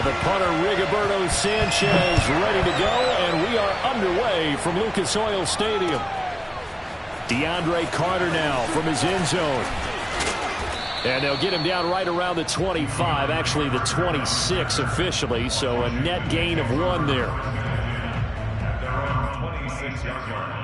the punter, Rigoberto Sanchez, ready to go, and we are underway from Lucas Oil Stadium. DeAndre Carter now from his end zone. And they'll get him down right around the 25, actually the 26 officially, so a net gain of 1 there. They're on the 26-yard line.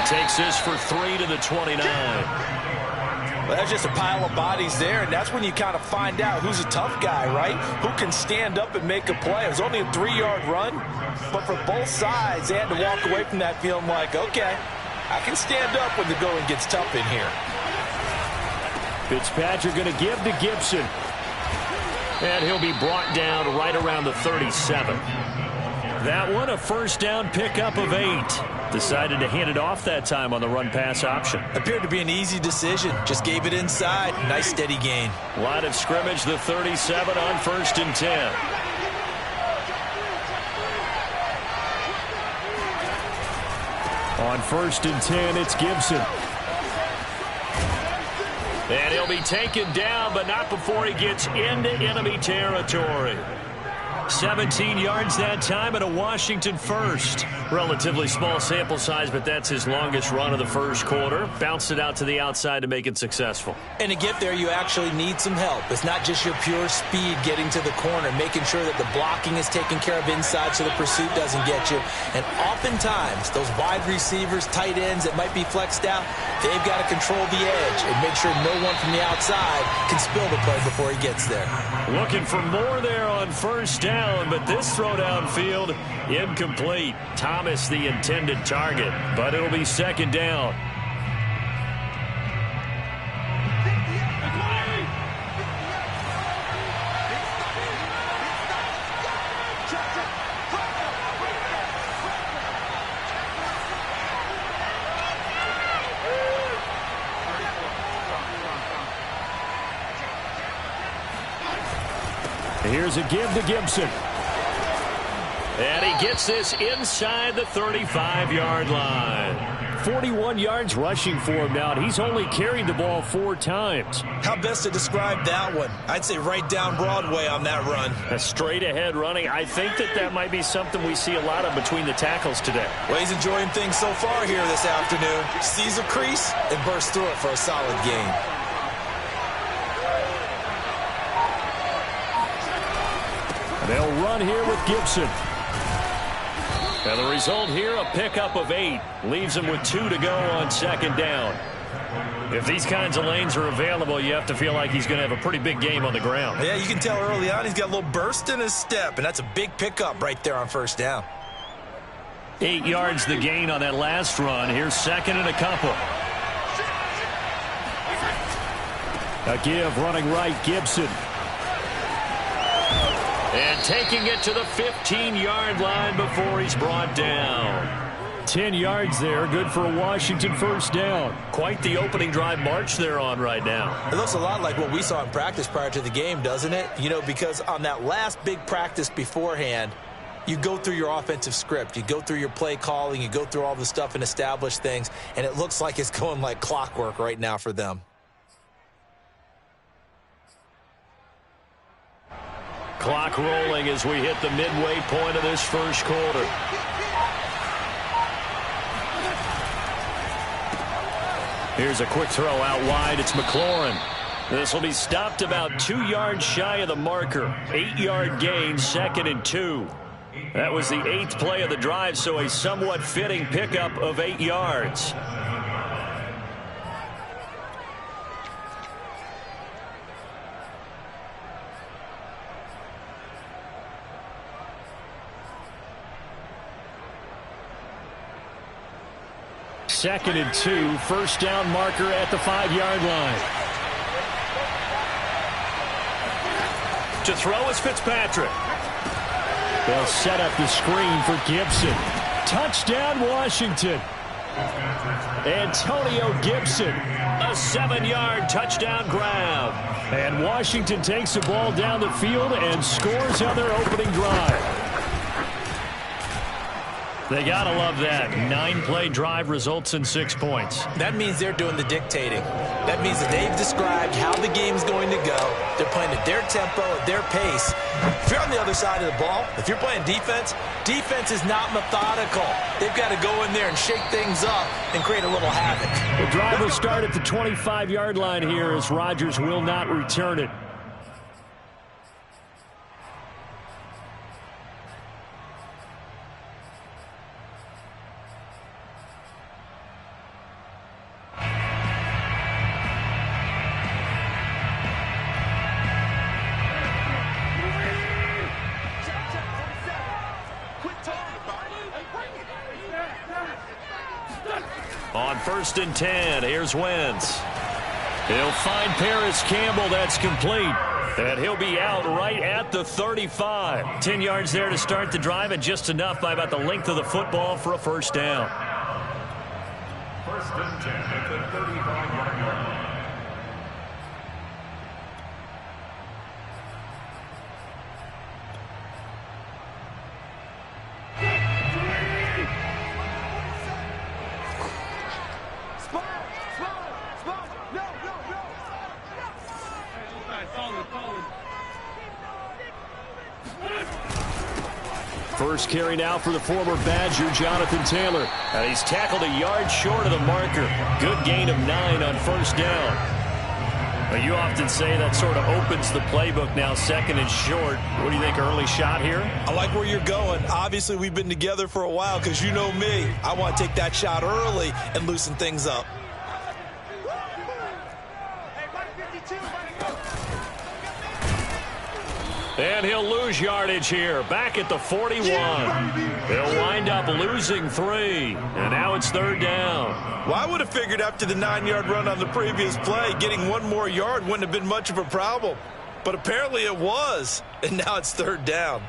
Takes this for 3 to the 29. Well, that's just a pile of bodies there, and that's when you kind of find out who's a tough guy, right? Who can stand up and make a play. It was only a 3-yard run, but for both sides, they had to walk away from that feeling like, okay, I can stand up when the going gets tough in here. Fitzpatrick going to give to Gibson. And he'll be brought down right around the 37. That one, a first down pickup of 8. Decided to hand it off that time on the run-pass option. Appeared to be an easy decision. Just gave it inside. Nice steady gain. Line of scrimmage, the 37 on 1st and 10. On 1st and 10, it's Gibson. And he'll be taken down, but not before he gets into enemy territory. 17 yards that time and a Washington first. Relatively small sample size, but that's his longest run of the first quarter. Bounced it out to the outside to make it successful. And to get there, you actually need some help. It's not just your pure speed getting to the corner, making sure that the blocking is taken care of inside so the pursuit doesn't get you. And oftentimes, those wide receivers, tight ends that might be flexed out, they've got to control the edge and make sure no one from the outside can spill the play before he gets there. Looking for more there on first down, but this throw downfield incomplete. Thomas the intended target, but it'll be second down. Here's a give to Gibson. And he gets this inside the 35-yard line. 41 yards rushing for him now. He's only carried the ball 4 times. How best to describe that one? I'd say right down Broadway on that run. A straight-ahead running. I think that might be something we see a lot of between the tackles today. Well, he's enjoying things so far here this afternoon. Sees a crease and bursts through it for a solid gain. They'll run here with Gibson. And the result here, a pickup of 8. Leaves them with 2 to go on second down. If these kinds of lanes are available, you have to feel like he's going to have a pretty big game on the ground. Yeah, you can tell early on he's got a little burst in his step, and that's a big pickup right there on first down. 8 yards the gain on that last run. Here's second and a couple. A give running right, Gibson. And taking it to the 15-yard line before he's brought down. 10 yards there, good for a Washington first down. Quite the opening drive march they're on right now. It looks a lot like what we saw in practice prior to the game, doesn't it? You know, because on that last big practice beforehand, you go through your offensive script. You go through your play calling. You go through all the stuff and establish things. And it looks like it's going like clockwork right now for them. Clock rolling as we hit the midway point of this first quarter. Here's a quick throw out wide. It's McLaurin. This will be stopped about 2 yards shy of the marker. 8-yard gain, 2nd and 2. That was the 8th play of the drive, so a somewhat fitting pickup of 8 yards. Second and 2, first down marker at the 5-yard line. To throw is Fitzpatrick. They'll set up the screen for Gibson. Touchdown, Washington. Antonio Gibson, a 7-yard touchdown grab. And Washington takes the ball down the field and scores on their opening drive. They got to love that. 9-play drive results in 6 points. That means they're doing the dictating. That means that they've described how the game's going to go. They're playing at their tempo, at their pace. If you're on the other side of the ball, if you're playing defense, defense is not methodical. They've got to go in there and shake things up and create a little havoc. The drive will start at the 25-yard line here as Rodgers will not return it. On 1st and 10, here's Wentz. He'll find Paris Campbell. That's complete. And he'll be out right at the 35. 10 yards there to start the drive, and just enough by about the length of the football for a first down. 1st and 10 at the 35-yard line. First carry now for the former Badger, Jonathan Taylor. And he's tackled a yard short of the marker. Good gain of 9 on first down. Well, you often say that sort of opens the playbook now, 2nd and short. What do you think, early shot here? I like where you're going. Obviously, we've been together for a while because you know me. I want to take that shot early and loosen things up. And he'll lose yardage here, back at the 41. He'll wind up losing 3, and now it's 3rd down. Well, I would have figured after the 9-yard run on the previous play, getting 1 more yard wouldn't have been much of a problem. But apparently it was, and now it's 3rd down.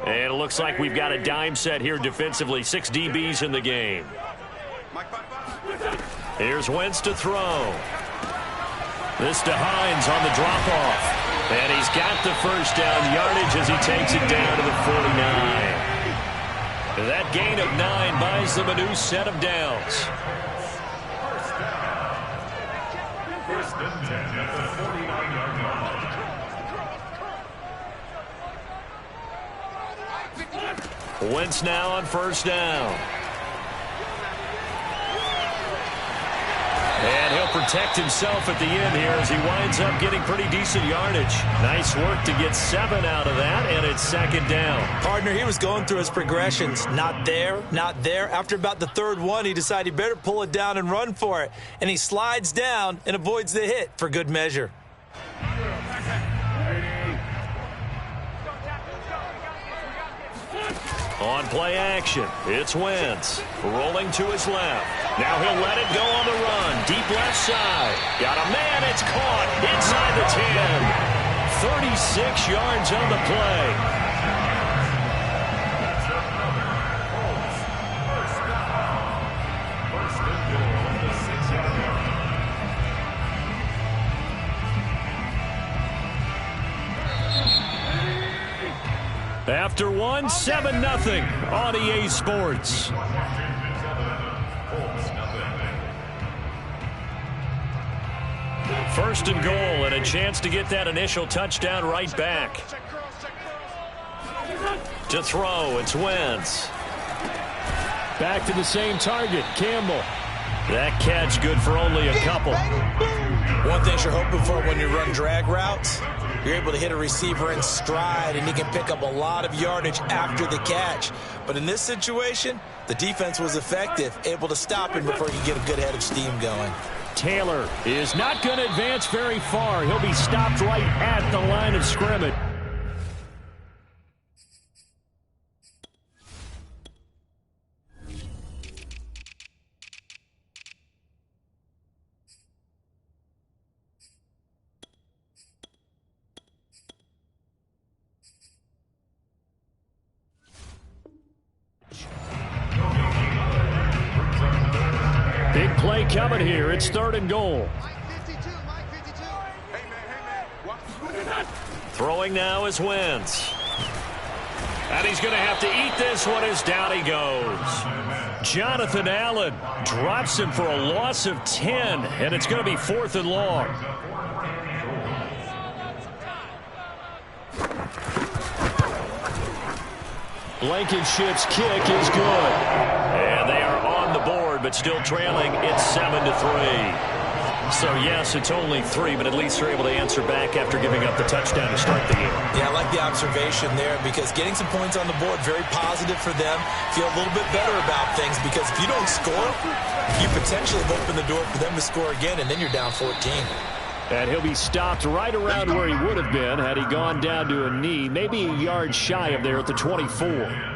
And it looks like we've got a dime set here defensively. 6 DBs in the game. Here's Wentz to throw. This to Hines on the drop-off. And he's got the first down yardage as he takes it down to the 49. That gain of 9 buys them a new set of downs. 1st and 10 at the 49-yard line. Wentz now on first down. And he'll protect himself at the end here as he winds up getting pretty decent yardage. Nice work to get 7 out of that, and it's 2nd down. Partner, he was going through his progressions. Not there, not there. After about the 3rd one, he decided he better pull it down and run for it. And he slides down and avoids the hit for good measure. On play action, it's Wentz. Rolling to his left. Now he'll let it go on the run. Deep left side. Got a man, it's caught inside the 10. 36 yards on the play. After 1, 7-0 on EA Sports. First and goal, and a chance to get that initial touchdown right back. To throw, it's Wentz. Back to the same target, Campbell. That catch good for only a couple. One thing you're hoping for when you run drag routes, you're able to hit a receiver in stride, and he can pick up a lot of yardage after the catch. But in this situation, the defense was effective, able to stop him before he could get a good head of steam going. Taylor is not going to advance very far. He'll be stopped right at the line of scrimmage. play coming here. It's 3rd and goal. Throwing now is Wentz. And he's going to have to eat this one as down he goes. Jonathan Allen drops him for a loss of 10, and it's going to be 4th and long. Blankenship's kick is good. And they are on the board, but still trailing. It's 7-3. So, yes, it's only 3, but at least they're able to answer back after giving up the touchdown to start the game. Yeah, I like the observation there because getting some points on the board, very positive for them. Feel a little bit better about things because if you don't score, you potentially have opened the door for them to score again, and then you're down 14. And he'll be stopped right around where he would have been had he gone down to a knee, maybe a yard shy of there at the 24.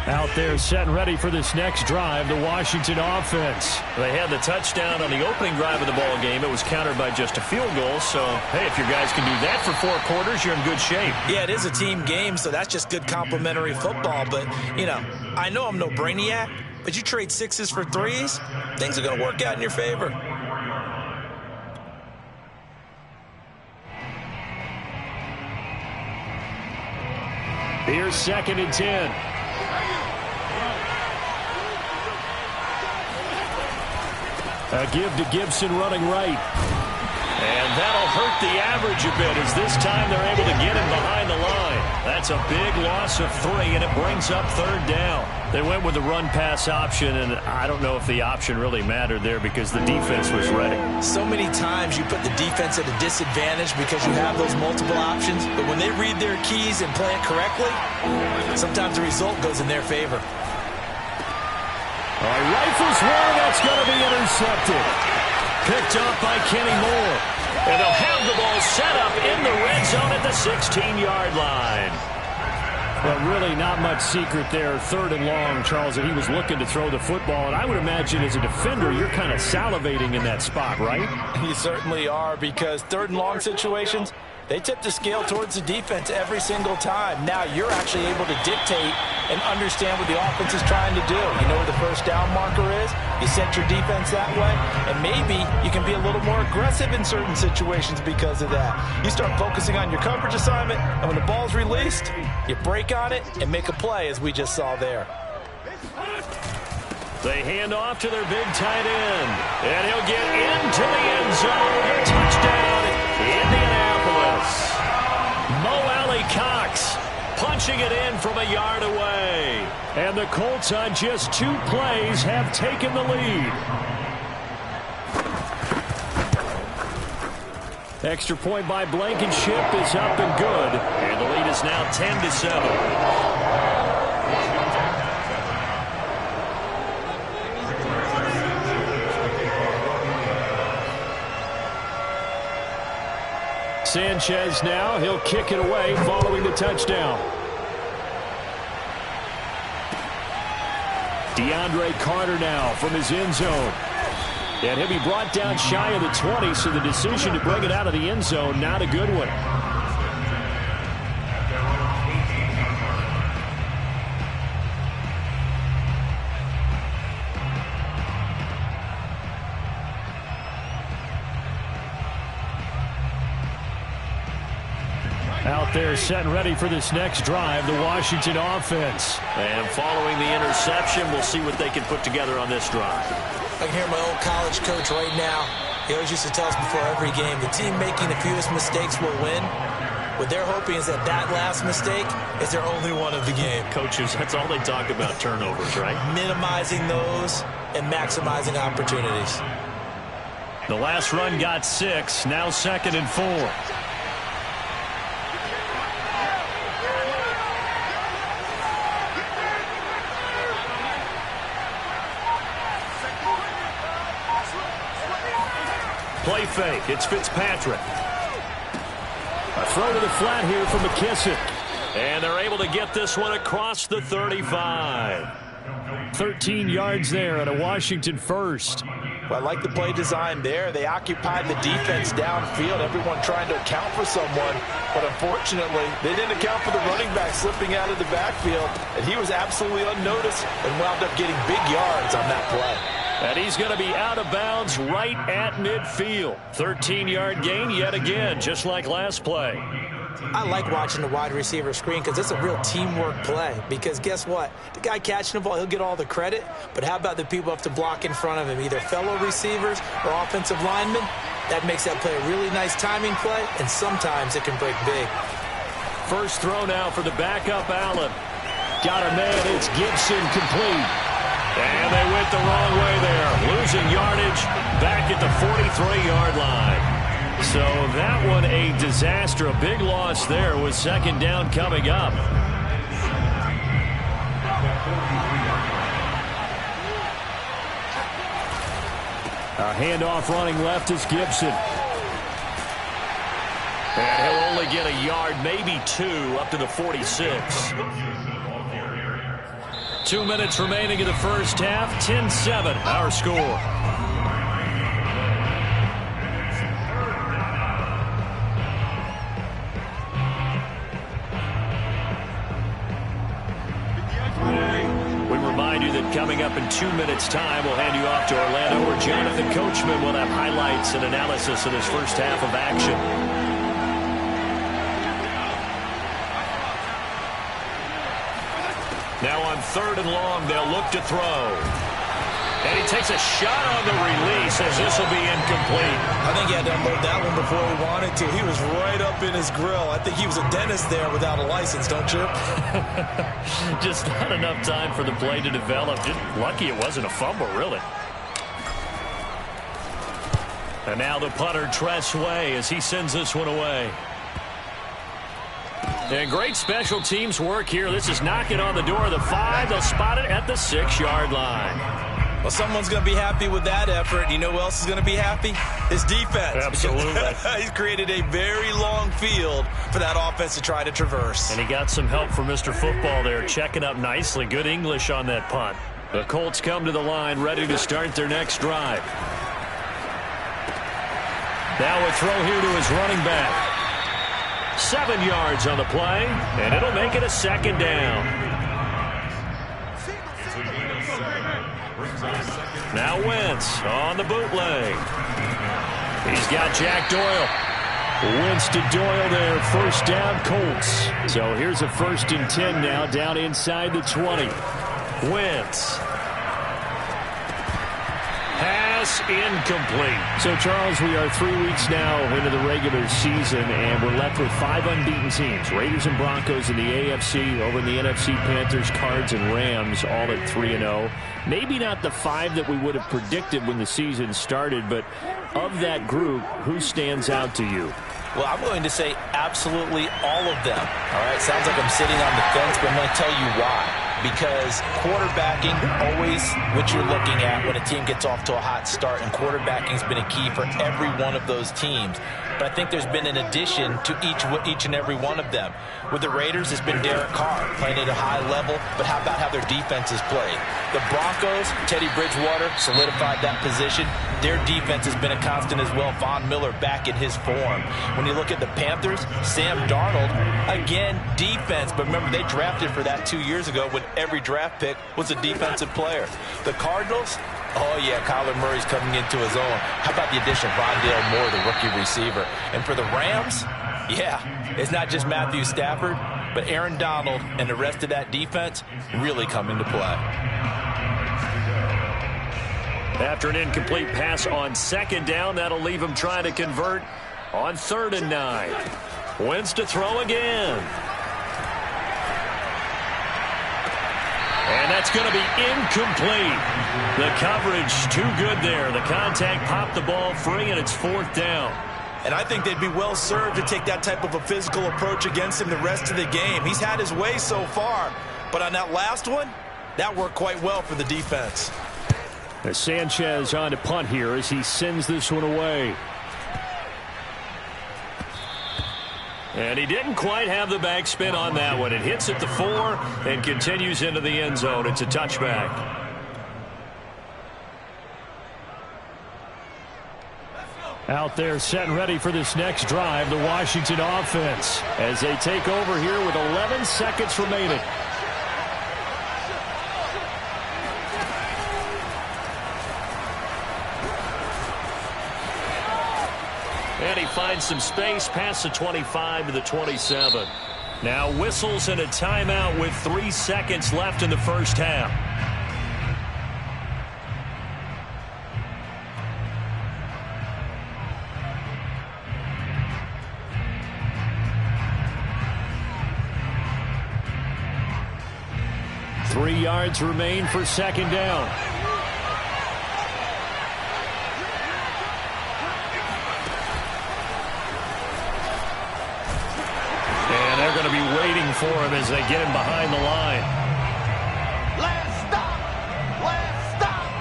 Out there set and ready for this next drive, the Washington offense. They had the touchdown on the opening drive of the ball game. It was countered by just a field goal. So, hey, if your guys can do that for 4 quarters, you're in good shape. Yeah, it is a team game, so that's just good complementary football. But, you know, I know I'm no brainiac, but you trade 6s for 3s, things are going to work out in your favor. Here's 2nd and 10. A give to Gibson running right. And that'll hurt the average a bit as this time they're able to get him behind the line. That's a big loss of 3, and it brings up 3rd down. They went with the run-pass option, and I don't know if the option really mattered there because the defense was ready. So many times you put the defense at a disadvantage because you have those multiple options, but when they read their keys and play it correctly, sometimes the result goes in their favor. Rifles one, that's going to be intercepted. Picked up by Kenny Moore. And they'll have the ball set up in the red zone at the 16-yard line. Well, really not much secret there. 3rd and long, Charles, that he was looking to throw the football. And I would imagine as a defender, you're kind of salivating in that spot, right? You certainly are because 3rd and long situations, they tip the scale towards the defense every single time. Now you're actually able to dictate and understand what the offense is trying to do. You know where the first down marker is. You set your defense that way, and maybe you can be a little more aggressive in certain situations because of that. You start focusing on your coverage assignment, and when the ball's released, you break on it and make a play, as we just saw there. They hand off to their big tight end, and he'll get into the end zone. Touchdown, Indianapolis. Mo Alley-Cox punching it in from a yard away. And the Colts on just 2 plays have taken the lead. Extra point by Blankenship is up and good. And the lead is now 10-7. Sanchez now, he'll kick it away following the touchdown. DeAndre Carter now from his end zone. And he'll be brought down shy of the 20, so the decision to bring it out of the end zone, not a good one. Out there set and ready for this next drive, the Washington offense. And following the interception, we'll see what they can put together on this drive. I can hear my old college coach right now. He always used to tell us before every game, the team making the fewest mistakes will win. What they're hoping is that that last mistake is their only one of the game. Coaches, that's all they talk about, turnovers, right? Minimizing those and maximizing opportunities. The last run got 6, now 2nd and 4. Play fake. It's Fitzpatrick. A throw to the flat here from McKissick. And they're able to get this one across the 35. 13 yards there and a Washington first. Well, I like the play design there. They occupied the defense downfield, everyone trying to account for someone. But unfortunately, they didn't account for the running back slipping out of the backfield. And he was absolutely unnoticed and wound up getting big yards on that play. And he's going to be out of bounds right at midfield. 13-yard gain yet again, just like last play. I like watching the wide receiver screen because it's a real teamwork play. Because guess what? The guy catching the ball, he'll get all the credit. But how about the people who have to block in front of him, either fellow receivers or offensive linemen? That makes that play a really nice timing play, and sometimes it can break big. First throw now for the backup Allen. Got a man, it's Gibson, complete. And they went the wrong way there, losing yardage back at the 43-yard line. So that one a disaster, a big loss there with second down coming up. A handoff running left is Gibson. And he'll only get a yard, maybe two, up to the 46. 2 minutes remaining in the first half, 10-7 our score. Coming up in 2 minutes' time, we'll hand you off to Orlando, where Jonathan Coachman will have highlights and analysis of this first half of action. Now on 3rd and long, they'll look to throw. And he takes a shot on the release as this will be incomplete. I think he had to unload that one before he wanted to. He was right up in his grill. I think he was a dentist there without a license, don't you? Just not enough time for the play to develop. Just lucky it wasn't a fumble, really. And now the punter, Tress Way, as he sends this one away. And great special teams work here. This is knocking on the door of the 5. They'll spot it at the 6-yard line. Well, someone's going to be happy with that effort. You know who else is going to be happy? His defense. Absolutely. He's created a very long field for that offense to try to traverse. And he got some help from Mr. Football there, checking up nicely. Good English on that punt. The Colts come to the line, ready to start their next drive. Now a throw here to his running back. 7 yards on the play, and it'll make it a second down. Now Wentz on the bootleg. He's got Jack Doyle. Wentz to Doyle there. First down, Colts. So here's a 1st and 10 now, down inside the 20. Wentz. Pass incomplete. So, Charles, we are 3 weeks now into the regular season, and we're left with 5 unbeaten teams. Raiders and Broncos in the AFC, over in the NFC, Panthers, Cards, and Rams, all at 3-0. Maybe not the 5 that we would have predicted when the season started, but of that group, who stands out to you? Well, I'm going to say absolutely all of them. All right, sounds like I'm sitting on the fence, but I'm going to tell you why. Because quarterbacking, always what you're looking at when a team gets off to a hot start, and quarterbacking has been a key for every one of those teams. But I think there's been an addition to each and every one of them. With the Raiders, it's been Derek Carr playing at a high level, but how about how their defense is played? The Broncos, Teddy Bridgewater solidified that position. Their defense has been a constant as well. Von Miller back in his form. When you look at the Panthers, Sam Darnold, again, defense. But remember, they drafted for that 2 years ago when every draft pick was a defensive player. The Cardinals, oh, yeah, Kyler Murray's coming into his own. How about the addition of Rondale Moore, the rookie receiver? And for the Rams, yeah, it's not just Matthew Stafford, but Aaron Donald and the rest of that defense really come into play. After an incomplete pass on 2nd down, that'll leave him trying to convert on 3rd and 9. Wentz to throw again. And that's going to be incomplete. The coverage too good there. The contact popped the ball free, and it's 4th down. And I think they'd be well served to take that type of a physical approach against him the rest of the game. He's had his way so far, but on that last one, that worked quite well for the defense. As Sanchez on to punt here as he sends this one away. And he didn't quite have the backspin on that one. It hits at the 4 and continues into the end zone. It's a touchback. Out there set and ready for this next drive, the Washington offense, as they take over here with 11 seconds remaining. And he finds some space past the 25 to the 27. Now whistles and a timeout with 3 seconds left in the first half. Three yards remain for second down. And they're going to be waiting for him as they get him behind the line. Last stop.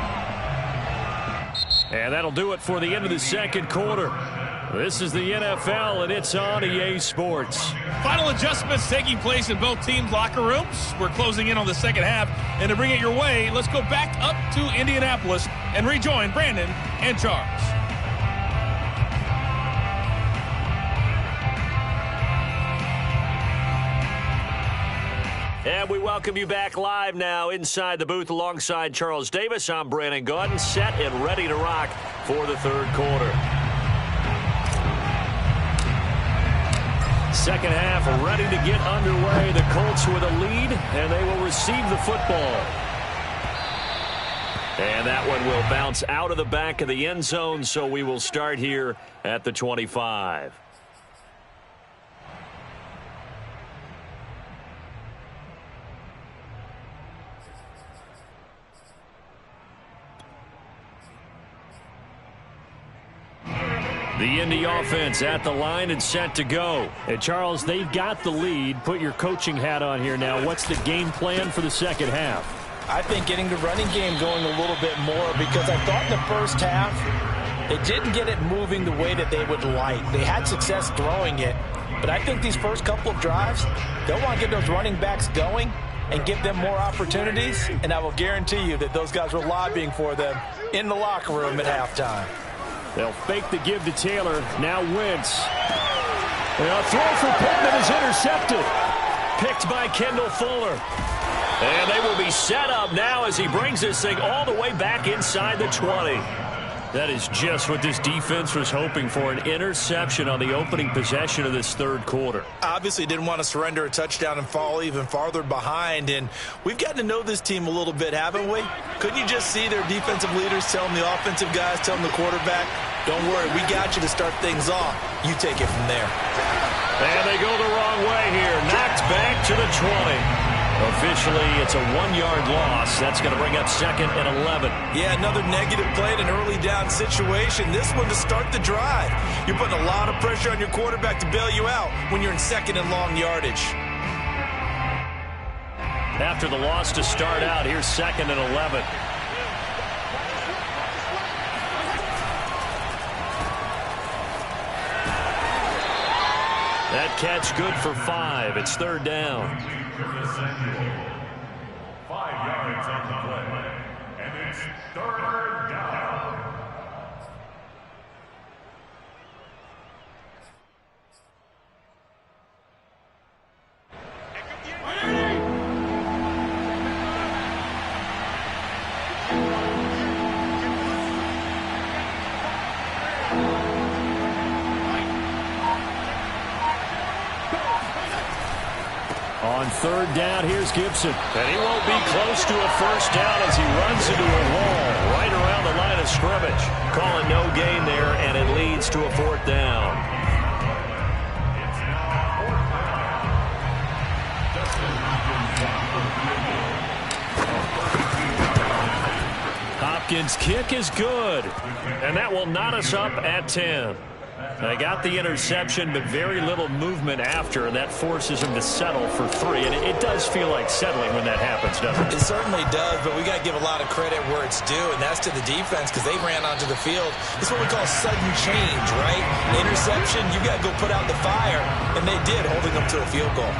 And that'll do it for the end of the second quarter. This is the NFL, and it's on EA Sports. Final adjustments taking place in both teams' locker rooms. We're closing in on the second half. And to bring it your way, let's go back up to Indianapolis and rejoin Brandon and Charles. And we welcome you back live now inside the booth alongside Charles Davis. I'm Brandon Gaudin, set and ready to rock for the third quarter. Second half ready to get underway. The Colts with a lead, and they will receive the football. And that one will bounce out of the back of the end zone, so we will start here at the 25. The Indy offense at the line and set to go. And Charles, they've got the lead. Put your coaching hat on here now. What's the game plan for the second half? I think getting the running game going a little bit more, because I thought in the first half they didn't get it moving the way that they would like. They had success throwing it, but I think these first couple of drives, they'll want to get those running backs going and give them more opportunities, and I will guarantee you that those guys were lobbying for them in the locker room at halftime. They'll fake the give to Taylor. Now Wentz. And a throw for Pittman is intercepted. Picked by Kendall Fuller. And they will be set up now as he brings this thing all the way back inside the 20. That is just what this defense was hoping for, an interception on the opening possession of this third quarter. Obviously didn't want to surrender a touchdown and fall even farther behind, and we've gotten to know this team a little bit, haven't we? Couldn't you just see their defensive leaders telling the offensive guys, telling the quarterback, don't worry, we got you to start things off. You take it from there. And they go the wrong way here. Knocked back to the 20. Officially, it's a 1-yard loss. That's going to bring up second and 11. Yeah, another negative play in an early down situation. This one to start the drive. You're putting a lot of pressure on your quarterback to bail you out when you're in second and long yardage. After the loss to start out, here's second and 11. That catch good for 5. It's third down. 5 yards on the play, and it's third down. On third down, here's Gibson. And he won't be close to a first down as he runs into a wall right around the line of scrimmage. Calling no gain there, and it leads to a fourth down. Hopkins' kick is good, and that will knot us up at 10. They got the interception, but very little movement after, and that forces him to settle for 3. And it does feel like settling when that happens, doesn't it? It certainly does, but we got to give a lot of credit where it's due, and that's to the defense, because they ran onto the field. It's what we call sudden change, right? Interception, you got to go put out the fire, and they did, holding them to a field goal.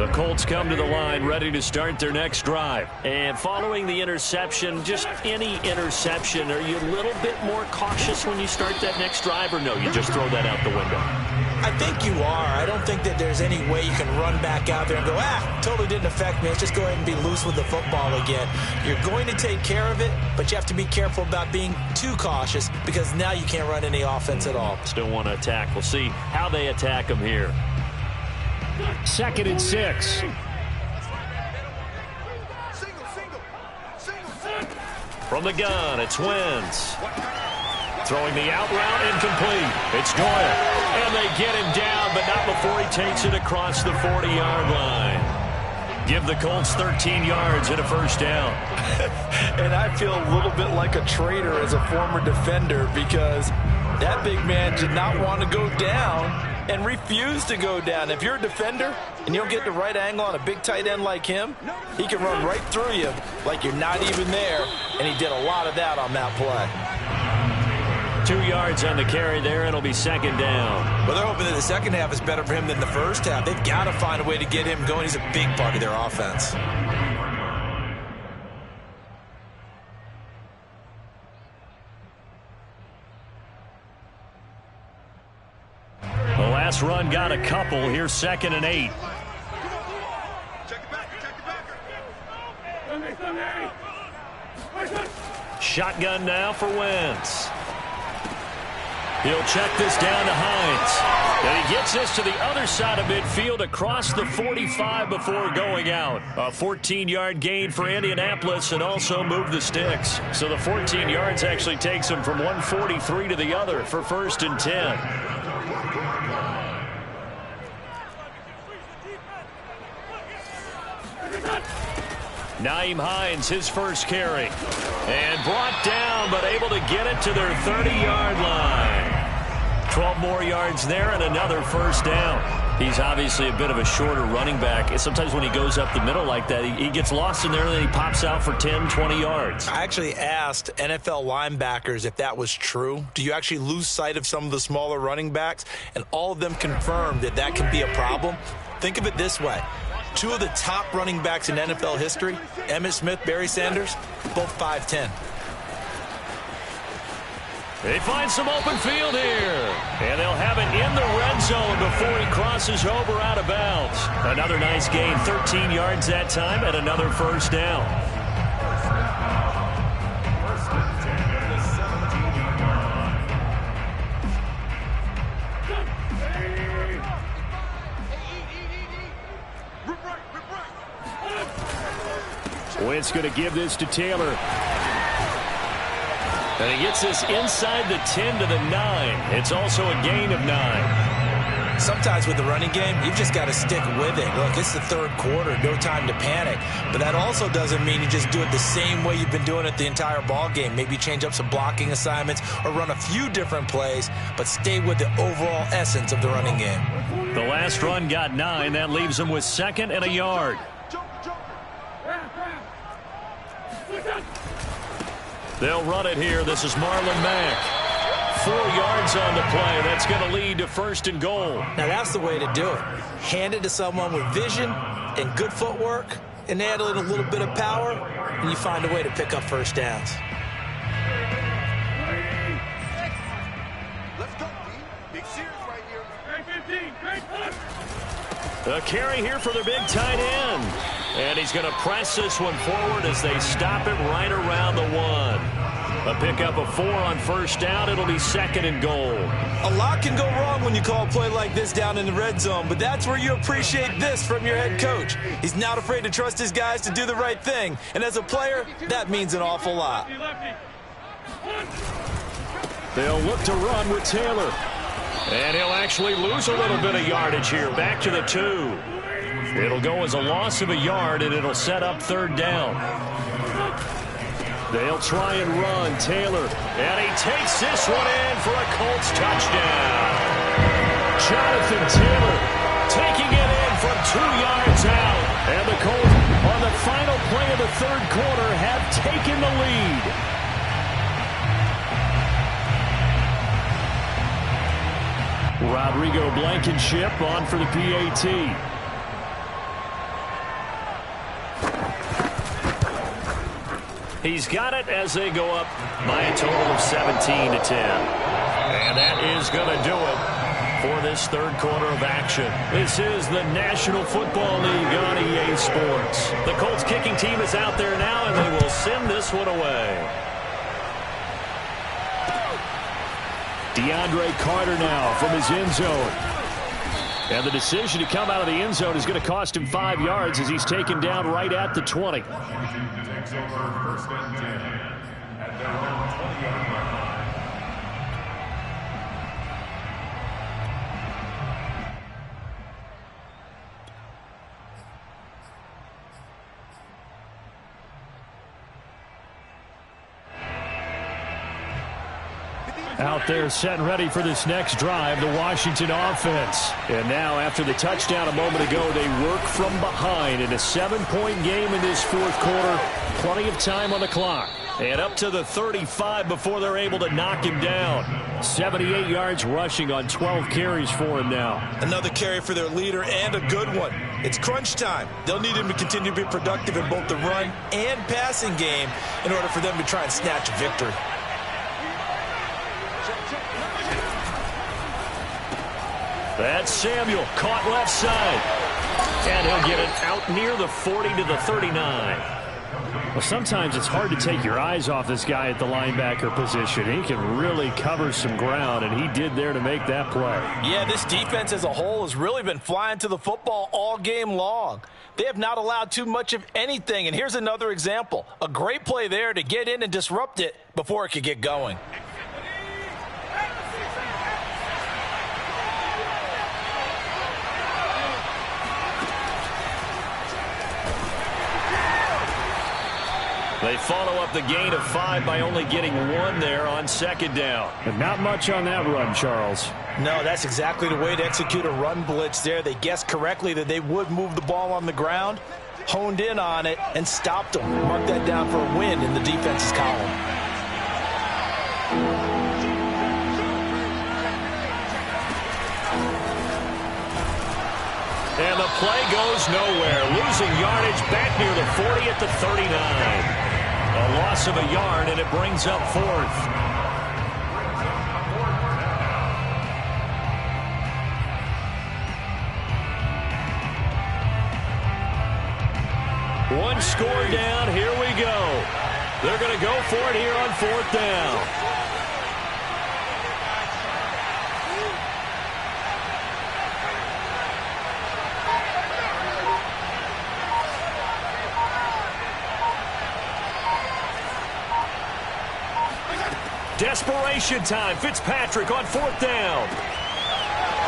The Colts come to the line ready to start their next drive. And following the interception, just any interception, are you a little bit more cautious when you start that next drive, or no, you just throw that out the window? I think you are. I don't think that there's any way you can run back out there and go, totally didn't affect me. Let's just go ahead and be loose with the football again. You're going to take care of it, but you have to be careful about being too cautious because now you can't run any offense at all. Still want to attack. We'll see how they attack them here. 2nd and 6. From the gun, it's Wentz. Throwing the out route, incomplete. It's Doyle. And they get him down, but not before he takes it across the 40-yard line. Give the Colts 13 yards and a first down. And I feel a little bit like a traitor as a former defender because that big man did not want to go down and refused to go down. If you're a defender and you don't get the right angle on a big tight end like him, he can run right through you like you're not even there, and he did a lot of that on that play. 2 yards on the carry there, and it'll be 2nd down. Well, they're hoping that the second half is better for him than the first half. They've got to find a way to get him going. He's a big part of their offense. The last run got a couple. Here's 2nd and 8. Shotgun now for Wentz. He'll check this down to Hines. And he gets this to the other side of midfield across the 45 before going out. A 14-yard gain for Indianapolis and also move the sticks. So the 14 yards actually takes him from 143 to the other for 1st and 10. Nyheim Hines, his first carry. And brought down, but able to get it to their 30-yard line. 12 more yards there and another first down. He's obviously a bit of a shorter running back. Sometimes when he goes up the middle like that, he gets lost in there and then he pops out for 10, 20 yards. I actually asked NFL linebackers if that was true. Do you actually lose sight of some of the smaller running backs? And all of them confirmed that that can be a problem. Think of it this way. 2 of the top running backs in NFL history, Emmitt Smith, Barry Sanders, both 5'10". They find some open field here. And they'll have it in the red zone before he crosses over out of bounds. Another nice gain, 13 yards that time, and another first down. Wentz going to give this to Taylor. And he gets this inside the 10 to the 9. It's also a gain of 9. Sometimes with the running game, you've just got to stick with it. Look, it's the third quarter, no time to panic. But that also doesn't mean you just do it the same way you've been doing it the entire ball game. Maybe change up some blocking assignments or run a few different plays, but stay with the overall essence of the running game. The last run got 9. That leaves him with 2nd and a yard. They'll run it here. This is Marlon Mack. 4 yards on the play. That's going to lead to 1st and goal. Now, that's the way to do it. Hand it to someone with vision and good footwork, and add in a little bit of power, and you find a way to pick up first downs. Let's go, D. Big series right here. A carry here for the big tight end. And he's going to press this one forward as they stop it right around the 1. A pickup of 4 on first down. It'll be 2nd and goal. A lot can go wrong when you call a play like this down in the red zone, but that's where you appreciate this from your head coach. He's not afraid to trust his guys to do the right thing. And as a player, that means an awful lot. They'll look to run with Taylor. And he'll actually lose a little bit of yardage here. Back to the 2. It'll go as a loss of a yard, and it'll set up 3rd down. They'll try and run. Taylor. And he takes this one in for a Colts touchdown. Jonathan Taylor taking it in from 2 yards out. And the Colts, on the final play of the 3rd quarter, have taken the lead. Rodrigo Blankenship on for the PAT. He's got it as they go up by a total of 17-10. And that is going to do it for this third quarter of action. This is the National Football League on EA Sports. The Colts kicking team is out there now, and they will send this one away. DeAndre Carter now from his end zone. And the decision to come out of the end zone is going to cost him 5 yards as he's taken down right at the 20. Takes over first and 10 at their own 20-yard line. Out there set and ready for this next drive, the Washington offense. And now after the touchdown a moment ago, they work from behind in a 7-point game in this fourth quarter. Plenty of time on the clock. And up to the 35 before they're able to knock him down. 78 yards rushing on 12 carries for him now. Another carry for their leader and a good one. It's crunch time. They'll need him to continue to be productive in both the run and passing game in order for them to try and snatch a victory. That's Samuel, caught left side. And he'll get it out near the 40 to the 39. Well, sometimes it's hard to take your eyes off this guy at the linebacker position. He can really cover some ground, and he did there to make that play. Yeah, this defense as a whole has really been flying to the football all game long. They have not allowed too much of anything, and here's another example. A great play there to get in and disrupt it before it could get going. They follow up the gain of 5 by only getting 1 there on second down. And not much on that run, Charles. No, that's exactly the way to execute a run blitz there. They guessed correctly that they would move the ball on the ground, honed in on it, and stopped them. Mark that down for a win in the defense's column. And the play goes nowhere. Losing yardage back near the 40 at the 39. A loss of a yard, and it brings up 4th. One score down. Here we go. They're going to go for it here on 4th down. Desperation time. Fitzpatrick on 4th down.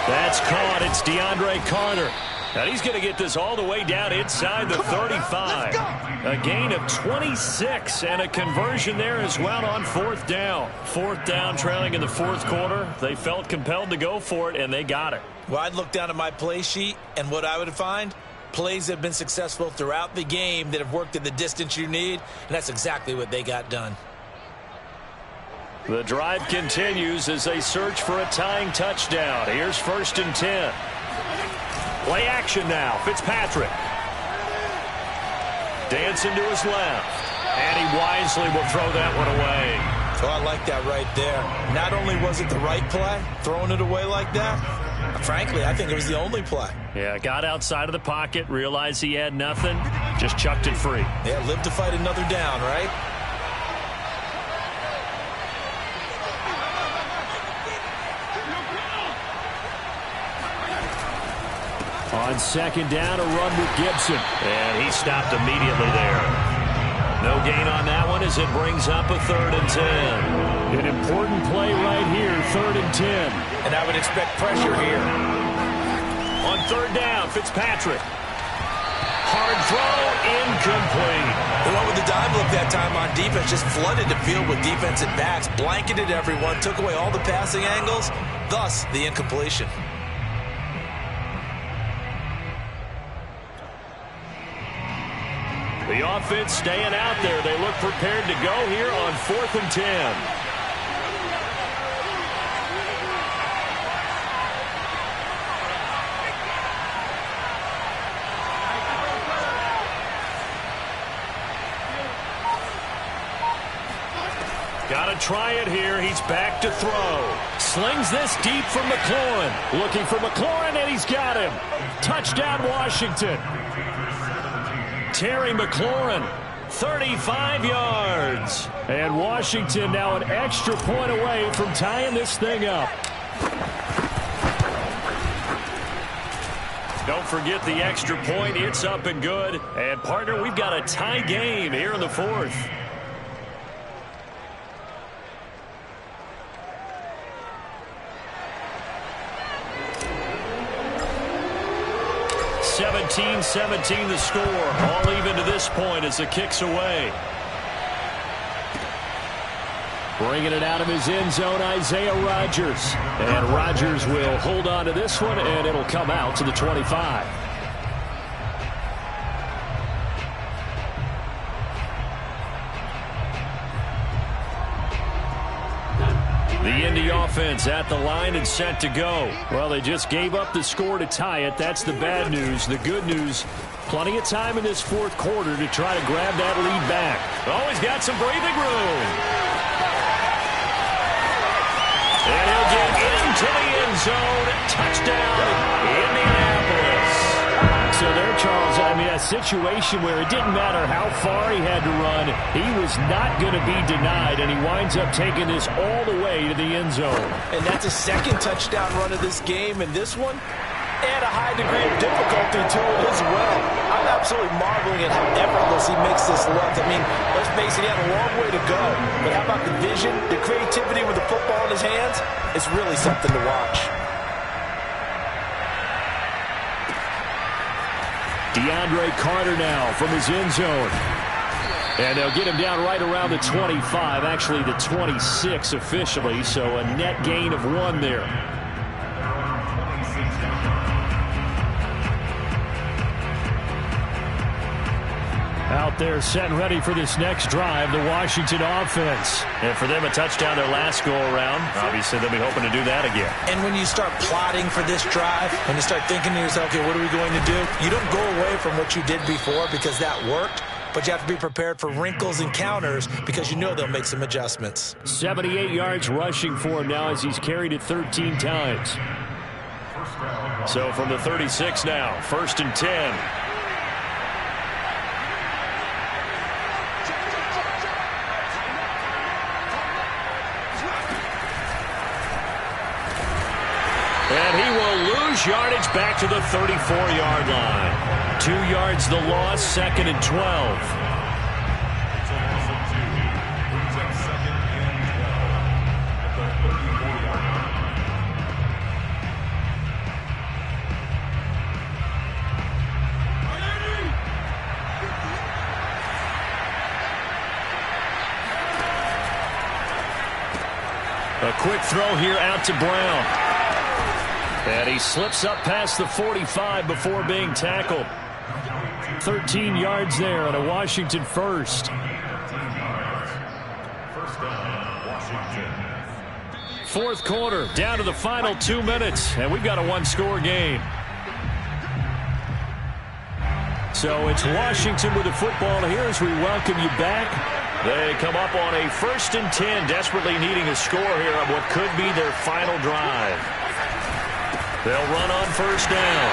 That's caught. It's DeAndre Carter. And he's going to get this all the way down inside the 35. A gain of 26 and a conversion there as well on 4th down. 4th down trailing in the fourth quarter. They felt compelled to go for it, and they got it. Well, I'd look down at my play sheet, and what I would find, plays that have been successful throughout the game that have worked in the distance you need, and that's exactly what they got done. The drive continues as they search for a tying touchdown. Here's 1st and 10. Play action now. Fitzpatrick. Dancing to his left. And he wisely will throw that one away. Oh, I like that right there. Not only was it the right play, throwing it away like that, frankly, I think it was the only play. Yeah, got outside of the pocket, realized he had nothing, just chucked it free. Yeah, live to fight another down, right? On second down, a run with Gibson. And he stopped immediately there. No gain on that one as it brings up a 3rd and 10. An important play right here, 3rd and 10. And I would expect pressure here. On 3rd down, Fitzpatrick. Hard throw, incomplete. The one with the dime look that time on defense just flooded the field with defensive backs, blanketed everyone, took away all the passing angles, thus the incompletion. The offense staying out there. They look prepared to go here on 4th and 10. Got to try it here. He's back to throw. Slings this deep for McLaurin. Looking for McLaurin, and he's got him. Touchdown, Washington. Terry McLaurin, 35 yards. And Washington now an extra point away from tying this thing up. Don't forget the extra point. It's up and good. And, partner, we've got a tie game here in the fourth. (17-17) the score. All even to this point as the kick's away. Bringing it out of his end zone, Isaiah Rodgers. And Rodgers will hold on to this one, and it'll come out to the 25. The Indy offense at the line and set to go. Well, they just gave up the score to tie it. That's the bad news. The good news, plenty of time in this fourth quarter to try to grab that lead back. Always got some breathing room. And he'll get into the end zone. Touchdown, Indianapolis. So there, Charles, I mean, a situation where it didn't matter how far he had to run. He was not going to be denied, and he winds up taking this all the way to the end zone. And that's a second touchdown run of this game, and this one and a high degree of difficulty to it as well. I'm absolutely marveling at how effortless he makes this look. I mean, let's face it, he had a long way to go. But how about the vision, the creativity with the football in his hands? It's really something to watch. DeAndre Carter now from his end zone. And they'll get him down right around the 25, actually the 26 officially, so a net gain of 1 there. Out there set and ready for this next drive, the Washington offense. And for them, a touchdown their last go-around. Obviously, they'll be hoping to do that again. And when you start plotting for this drive, and you start thinking to yourself, okay, what are we going to do? You don't go away from what you did before because that worked, but you have to be prepared for wrinkles and counters because you know they'll make some adjustments. 78 yards rushing for him now as he's carried it 13 times. So from the 36 now, 1st and 10. And he will lose yardage back to the 34-yard line. 2 yards the loss, 2nd and 12. A quick throw here out to Brown. And he slips up past the 45 before being tackled. 13 yards there on a Washington first. Fourth quarter, down to the final 2 minutes, and we've got a one-score game. So it's Washington with the football here as we welcome you back. They come up on a 1st and 10, desperately needing a score here on what could be their final drive. They'll run on 1st down.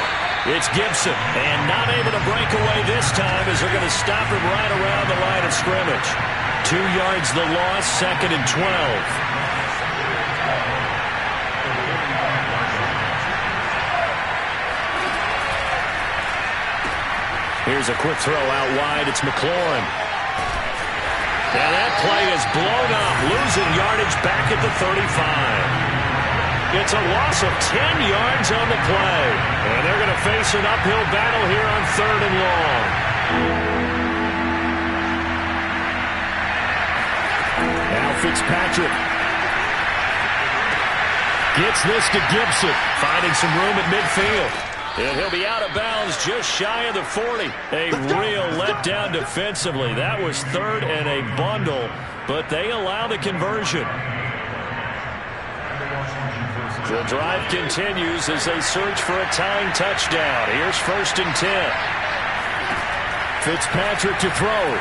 It's Gibson, and not able to break away this time as they're going to stop him right around the line of scrimmage. 2 yards the loss, 2nd and 12. Here's a quick throw out wide. It's McLaurin. And that play is blown up, losing yardage back at the 35. It's a loss of 10 yards on the play. And they're going to face an uphill battle here on 3rd and long. Now Fitzpatrick gets this to Gibson, finding some room at midfield. And he'll be out of bounds just shy of the 40. A real letdown defensively. That was 3rd and a bundle, but they allow the conversion. The drive continues as they search for a tying touchdown. Here's 1st and 10. Fitzpatrick to throw.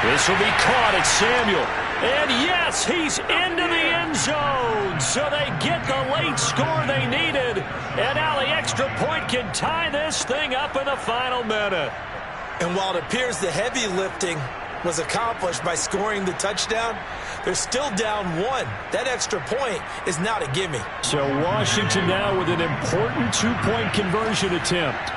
This will be caught at Samuel. And yes, he's into the end zone. So they get the late score they needed. And now the extra point can tie this thing up in the final minute. And while it appears the heavy lifting was accomplished by scoring the touchdown, they're still down 1. That extra point is not a gimme. So Washington now with an important two-point conversion attempt.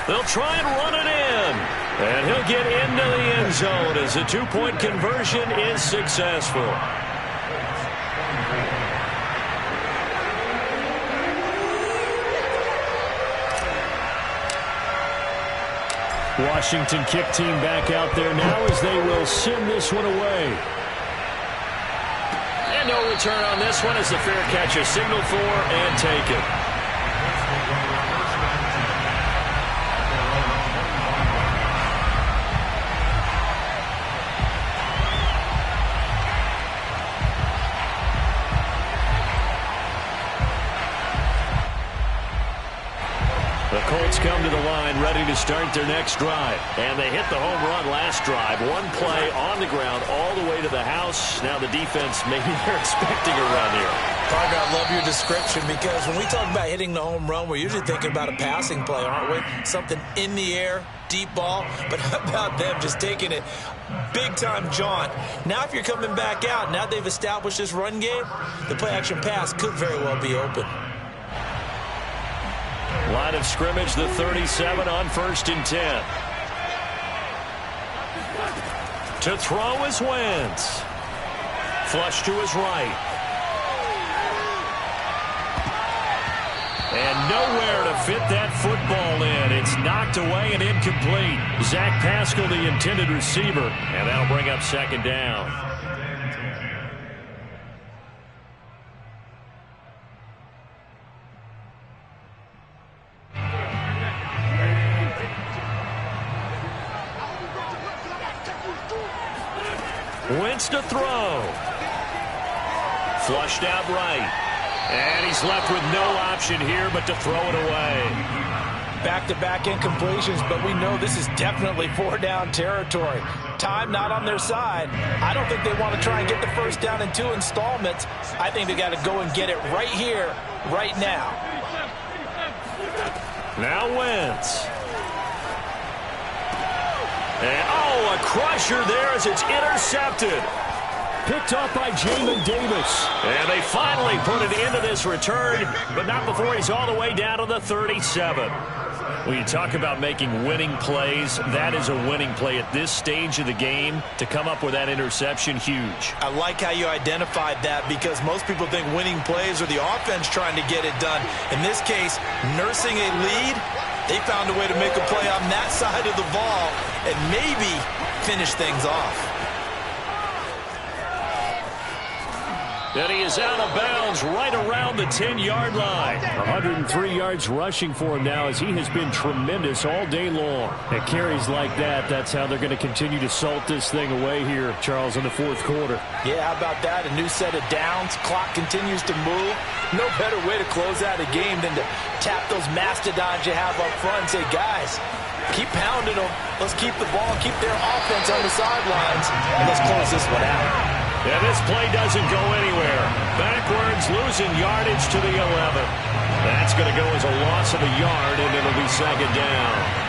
They'll try and run it in. And he'll get into the end zone as the two-point conversion is successful. Washington kick team back out there now as they will send this one away. And no return on this one as the fair catch is signaled for and taken. The Colts come to the line ready to start their next drive. And they hit the home run last drive. One play on the ground all the way to the house. Now the defense, maybe they're expecting a run here. Parker, I love your description because when we talk about hitting the home run, we're usually thinking about a passing play, aren't we? Something in the air, deep ball. But how about them just taking it big-time jaunt? Now if you're coming back out, now they've established this run game, the play-action pass could very well be open. Line of scrimmage, the 37 on 1st and 10. To throw is Wentz. Flush to his right. And nowhere to fit that football in. It's knocked away and incomplete. Zach Pascal, the intended receiver. And that'll bring up 2nd down. Wentz to throw. Flushed out right. And he's left with no option here but to throw it away. Back-to-back incompletions, but we know this is definitely 4-down territory. Time not on their side. I don't think they want to try and get the first down in 2 installments. I think they got to go and get it right here, right now. Now Wentz. And, oh, a crusher there as it's intercepted. Picked off by Jamin Davis. And they finally put it into this return, but not before he's all the way down to the 37. When you talk about making winning plays, that is a winning play at this stage of the game. To come up with that interception, huge. I like how you identified that because most people think winning plays are the offense trying to get it done. In this case, nursing a lead, they found a way to make a play on that side of the ball and maybe finish things off. And he is out of bounds right around the 10-yard line. 103 yards rushing for him now as he has been tremendous all day long. And carries like that, that's how they're going to continue to salt this thing away here, Charles, in the 4th quarter. Yeah, how about that? A new set of downs. Clock continues to move. No better way to close out a game than to tap those mastodons you have up front and say, guys, keep pounding them. Let's keep the ball, keep their offense on the sidelines, and let's close this one out. And this play doesn't go anywhere. Backwards, losing yardage to the 11. That's going to go as a loss of a yard, and it'll be 2nd down.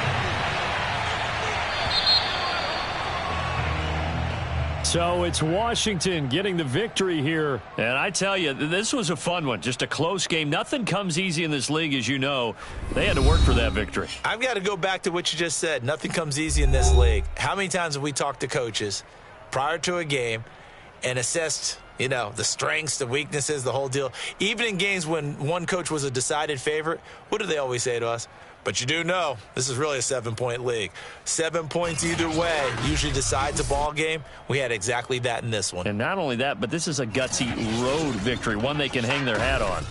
So it's Washington getting the victory here. And I tell you, this was a fun one. Just a close game. Nothing comes easy in this league, as you know. They had to work for that victory. I've got to go back to what you just said. Nothing comes easy in this league. How many times have we talked to coaches prior to a game and assessed, you know, the strengths, the weaknesses, the whole deal? Even in games when one coach was a decided favorite, what do they always say to us? But you do know this is really a 7-point league. 7 points either way usually decides a ball game. We had exactly that in this one. And not only that, but this is a gutsy road victory, one they can hang their hat on.